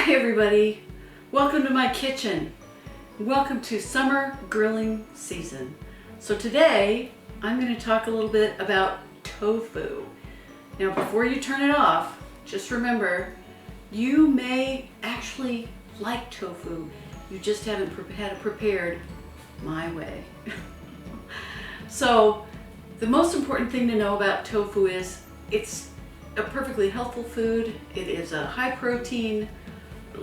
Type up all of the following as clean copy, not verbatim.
Hi everybody, welcome to my kitchen. Welcome to summer grilling season. So today I'm going to talk a little bit about tofu. Now before you turn it off, just remember you may actually like tofu. You just haven't had it prepared my way. So the most important thing to know about tofu is it's a perfectly healthful food. It is a high protein,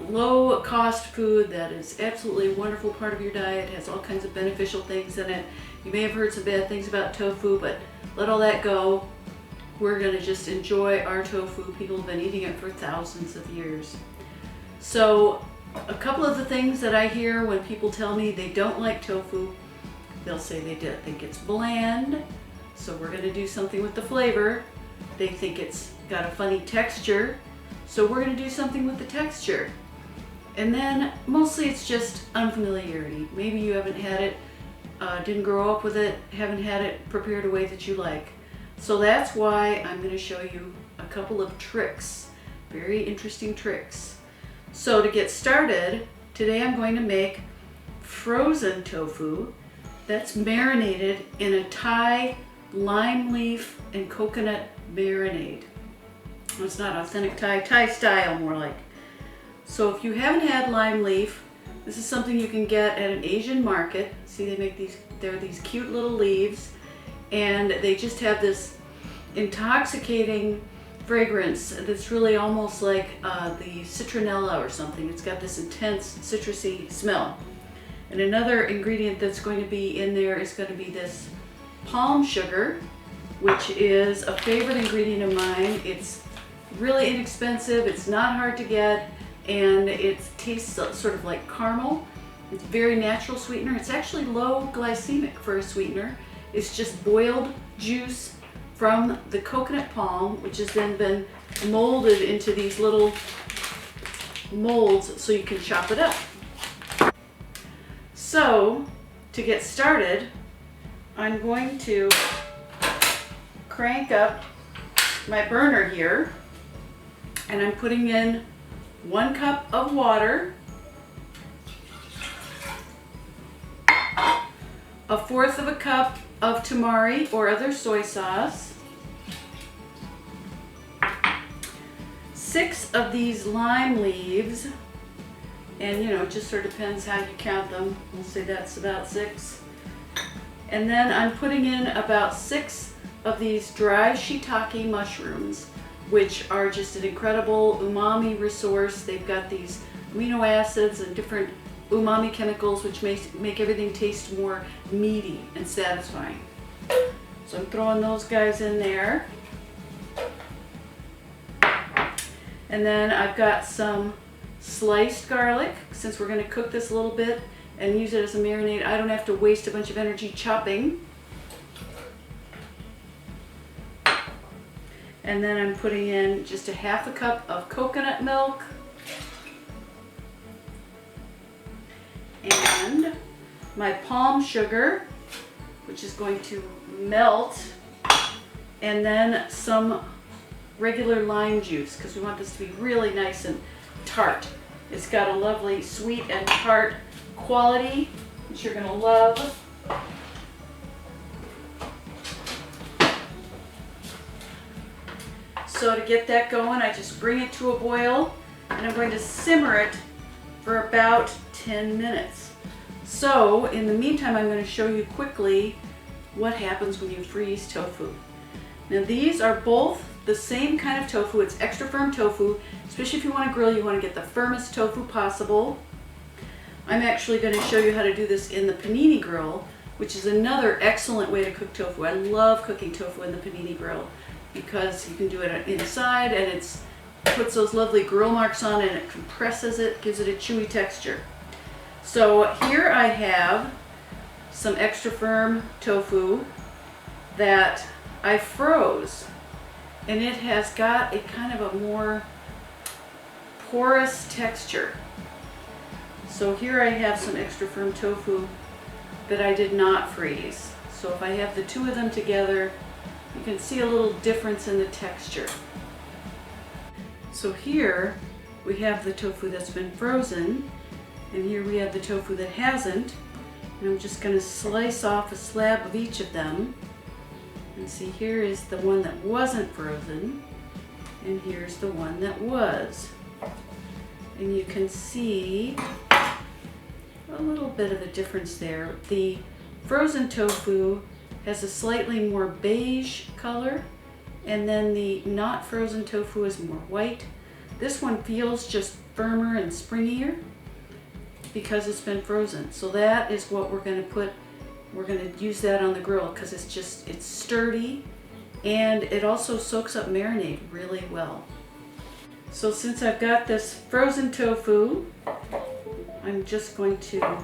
low cost food that is absolutely a wonderful part of your diet. It has all kinds of beneficial things in it. You may have heard some bad things about tofu, but let all that go. We're gonna just enjoy our tofu. People have been eating it for thousands of years. So a couple of the things that I hear when people tell me they don't like tofu, they'll say they think it's bland, so we're gonna do something with the flavor. They think it's got a funny texture, so we're gonna do something with the texture. And then mostly it's just unfamiliarity. Maybe you haven't had it, didn't grow up with it, haven't had it prepared a way that you like. So that's why I'm gonna show you a couple of tricks, very interesting tricks. So to get started, today I'm going to make frozen tofu that's marinated in a Thai lime leaf and coconut marinade. It's not authentic Thai style, more like. So if you haven't had lime leaf, this is something you can get at an Asian market. See, they make these, they're these cute little leaves, and they just have this intoxicating fragrance that's really almost like the citronella or something. It's got this intense citrusy smell. And another ingredient that's going to be in there is going to be this palm sugar, which is a favorite ingredient of mine. It's really inexpensive, it's not hard to get, and it tastes sort of like caramel. It's a very natural sweetener. It's actually low glycemic for a sweetener. It's just boiled juice from the coconut palm, which has then been molded into these little molds so you can chop it up. So to get started, I'm going to crank up my burner here, and I'm putting in 1 cup of water, 1/4 cup of tamari or other soy sauce, 6 of these lime leaves, and you know, it just sort of depends how you count them. We'll say that's about 6. And then I'm putting in about 6 of these dry shiitake mushrooms, which are just an incredible umami resource. They've got these amino acids and different umami chemicals which make everything taste more meaty and satisfying. So I'm throwing those guys in there. And then I've got some sliced garlic. Since we're going to cook this a little bit and use it as a marinade, I don't have to waste a bunch of energy chopping. And then I'm putting in just 1/2 cup of coconut milk and my palm sugar, which is going to melt, and then some regular lime juice because we want this to be really nice and tart. It's got a lovely sweet and tart quality that you're going to love. So to get that going, I just bring it to a boil, and I'm going to simmer it for about 10 minutes. So in the meantime, I'm going to show you quickly what happens when you freeze tofu. Now these are both the same kind of tofu. It's extra firm tofu, especially if you want to grill, you want to get the firmest tofu possible. I'm actually going to show you how to do this in the Panini grill, which is another excellent way to cook tofu. I love cooking tofu in the Panini grill, because you can do it inside, and it puts those lovely grill marks on, and it compresses it, gives it a chewy texture. So here I have some extra firm tofu that I froze, and it has got a kind of a more porous texture. So here I have some extra firm tofu that I did not freeze. So if I have the two of them together, you can see a little difference in the texture. So here we have the tofu that's been frozen, and here we have the tofu that hasn't. And I'm just going to slice off a slab of each of them. And see, here is the one that wasn't frozen, and here's the one that was. And you can see a little bit of a difference there. The frozen tofu has a slightly more beige color, and then the not frozen tofu is more white. This one feels just firmer and springier because it's been frozen. So that is what we're going to put. We're going to use that on the grill because it's sturdy, and it also soaks up marinade really well. So since I've got this frozen tofu, I'm just going to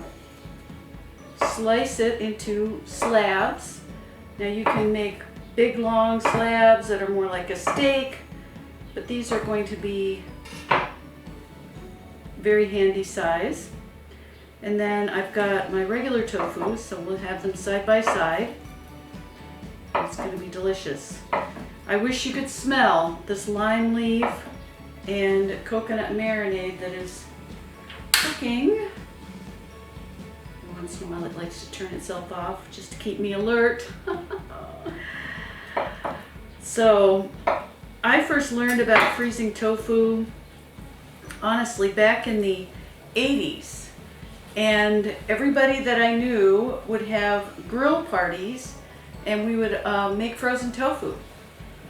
slice it into slabs. Now you can make big long slabs that are more like a steak, but these are going to be very handy size. And then I've got my regular tofu, so we'll have them side by side. It's going to be delicious. I wish you could smell this lime leaf and coconut marinade that is cooking. Once in a while it likes to turn itself off just to keep me alert. So I first learned about freezing tofu, honestly, back in the 80s. And everybody that I knew would have grill parties, and we would make frozen tofu.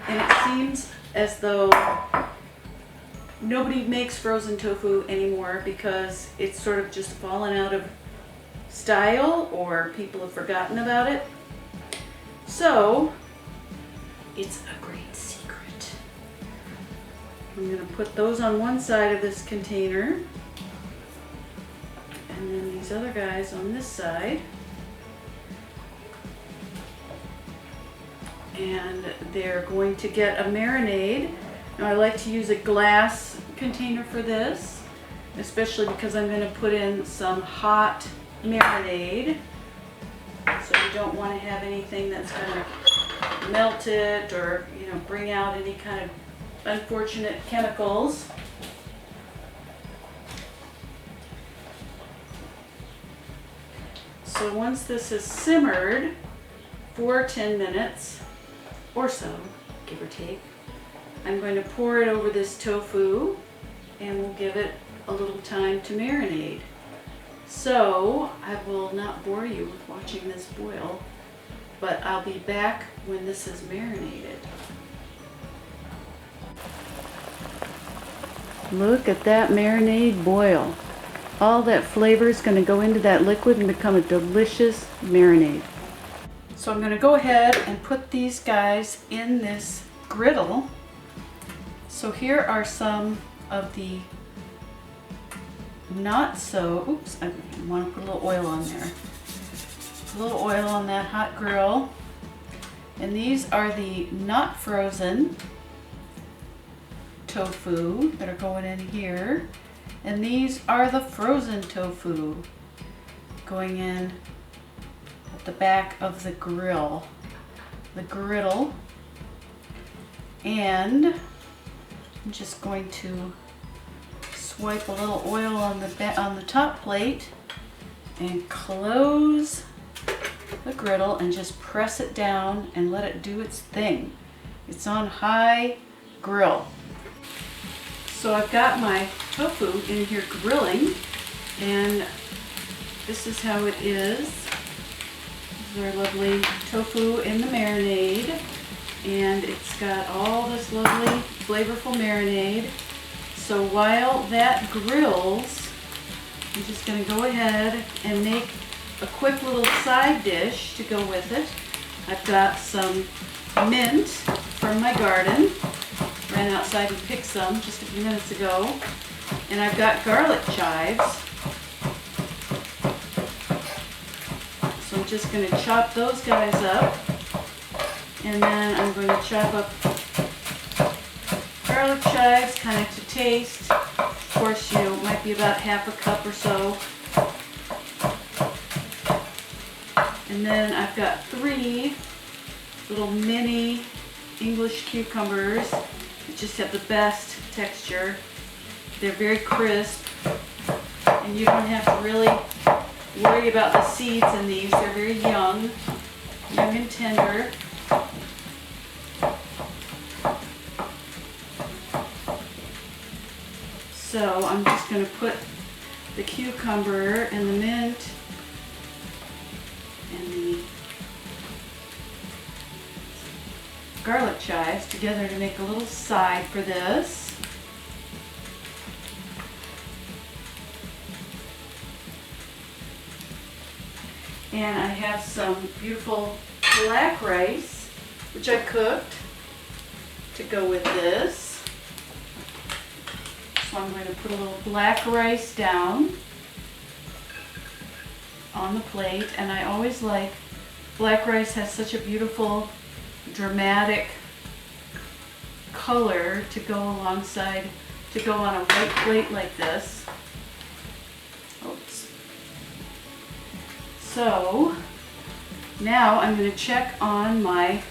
And it seems as though nobody makes frozen tofu anymore because it's sort of just fallen out of style, or people have forgotten about it. So it's a great secret. I'm going to put those on one side of this container, and then these other guys on this side. And they're going to get a marinade. Now I like to use a glass container for this, especially because I'm going to put in some hot marinade. So you don't want to have anything that's going to melt it or, bring out any kind of unfortunate chemicals. So once this is simmered for 10 minutes or so, give or take, I'm going to pour it over this tofu, and we'll give it a little time to marinate. So I will not bore you with watching this boil, but I'll be back when this is marinated. Look at that marinade boil. All that flavor is going to go into that liquid and become a delicious marinade. So I'm going to go ahead and put these guys in this griddle. So here are some of the not so, oops, I want to put a little oil on there. A little oil on that hot grill. And these are the not frozen tofu that are going in here. And these are the frozen tofu going in at the back of the griddle. And I'm just going to swipe a little oil on the top plate and close the griddle and just press it down and let it do its thing. It's on high grill. So I've got my tofu in here grilling, and this is how it is. This is our lovely tofu in the marinade, and it's got all this lovely flavorful marinade. So while that grills, I'm just going to go ahead and make a quick little side dish to go with it. I've got some mint from my garden. Ran outside and picked some just a few minutes ago. And I've got garlic chives. So I'm just going to chop those guys up. And then I'm going to chop up garlic chives kind of to taste. Of course, it might be about half a cup or so. And then I've got 3 little mini English cucumbers that just have the best texture. They're very crisp, and you don't have to really worry about the seeds in these. They're very young and tender. So I'm just going to put the cucumber and the mint and the garlic chives together to make a little side for this. And I have some beautiful black rice, which I cooked, to go with this. So I'm going to put a little black rice down on the plate. And I always like, black rice has such a beautiful, dramatic color to go alongside, to go on a white plate like this. Oops. So now I'm going to check on my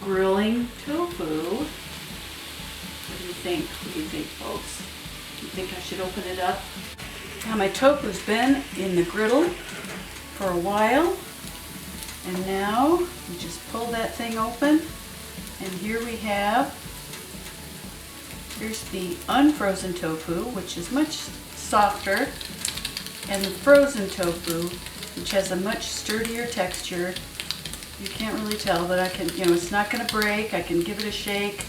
grilling tofu. What do you think? What do you think, folks? You think I should open it up? Now my tofu's been in the griddle for a while, and now we just pull that thing open, and here we have, here's the unfrozen tofu, which is much softer, and the frozen tofu, which has a much sturdier texture. You can't really tell, but I can, you know, it's not going to break. I can give it a shake.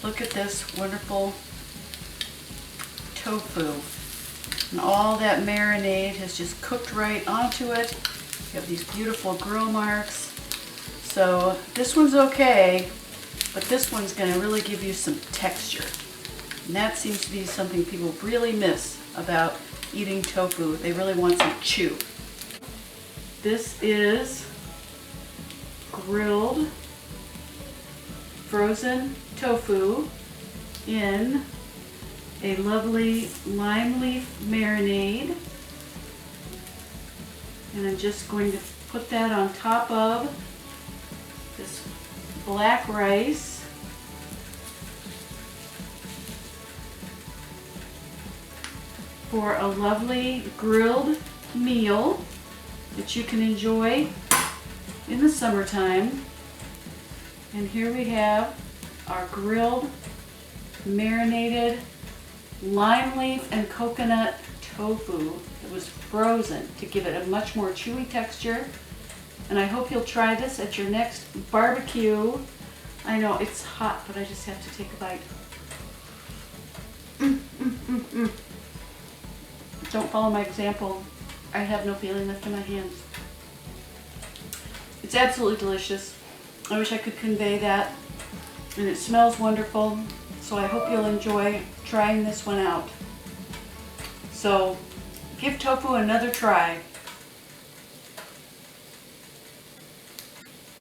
Look at this wonderful tofu. And all that marinade has just cooked right onto it. You have these beautiful grill marks. So this one's okay, but this one's going to really give you some texture. And that seems to be something people really miss about eating tofu. They really want some chew. This is grilled frozen tofu in a lovely lime leaf marinade. And I'm just going to put that on top of this black rice. For a lovely grilled meal that you can enjoy in the summertime. And here we have our grilled, marinated lime leaf and coconut tofu that was frozen to give it a much more chewy texture. And I hope you'll try this at your next barbecue. I know it's hot, but I just have to take a bite. Don't follow my example. I have no feeling left in my hands. It's absolutely delicious. I wish I could convey that. And it smells wonderful. So I hope you'll enjoy trying this one out. So give tofu another try.